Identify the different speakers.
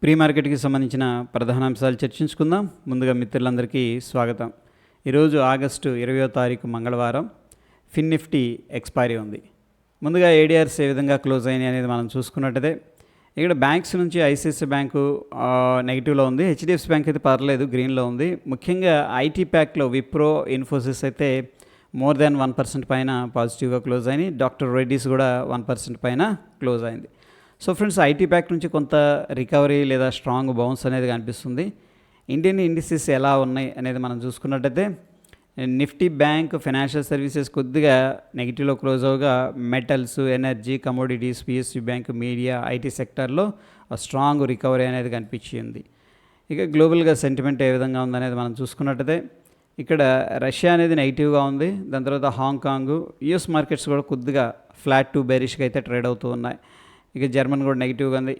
Speaker 1: Pre మార్కెట్కి సంబంధించిన ప్రధాన అంశాలు చర్చించుకుందాం. ముందుగా మిత్రులందరికీ స్వాగతం. ఈరోజు ఆగస్టు 20వ తారీఖు మంగళవారం. ఫిన్ నిఫ్టీ ఎక్స్పైరీ ఉంది. ముందుగా ఏడిఆర్స్ ఏ విధంగా క్లోజ్ అయినాయి అనేది మనం చూసుకున్నట్టయితే ఇక్కడ బ్యాంక్స్ నుంచి ఐసిఐసిఐ బ్యాంకు నెగిటివ్లో ఉంది. హెచ్డిఎఫ్సి బ్యాంక్ అయితే పర్లేదు, గ్రీన్లో ఉంది. ముఖ్యంగా ఐటీ ప్యాక్లో విప్రో, ఇన్ఫోసిస్ అయితే మోర్ దాన్ 1% పైన పాజిటివ్గా క్లోజ్ అయినాయి. డాక్టర్ రెడ్డీస్ కూడా 1% పైన క్లోజ్ అయింది. సో ఫ్రెండ్స్, ఐటీ ప్యాక్ నుంచి కొంత రికవరీ లేదా స్ట్రాంగ్ బౌన్స్ అనేది కనిపిస్తుంది. ఇండియన్ ఇండిసెస్ ఎలా ఉన్నాయి అనేది మనం చూసుకున్నట్టయితే నిఫ్టీ బ్యాంక్, ఫైనాన్షియల్ సర్వీసెస్ కొద్దిగా నెగిటివ్లో క్లోజ్ అవగా metals, energy, commodities, PSU bank, media, IT సెక్టర్లో స్ట్రాంగ్ రికవరీ అనేది కనిపించింది. ఇక గ్లోబల్గా సెంటిమెంట్ ఏ విధంగా ఉందనేది మనం చూసుకున్నట్టయితే ఇక్కడ రష్యా అనేది నెగిటివ్గా ఉంది. దాని తర్వాత హాంకాంగ్, యూఎస్ మార్కెట్స్ కూడా కొద్దిగా ఫ్లాట్ టు బేరిష్గా అయితే ట్రేడ్ అవుతూ ఉన్నాయి. ఇక జర్మన్ కూడా నెగిటివ్గా ఉంది.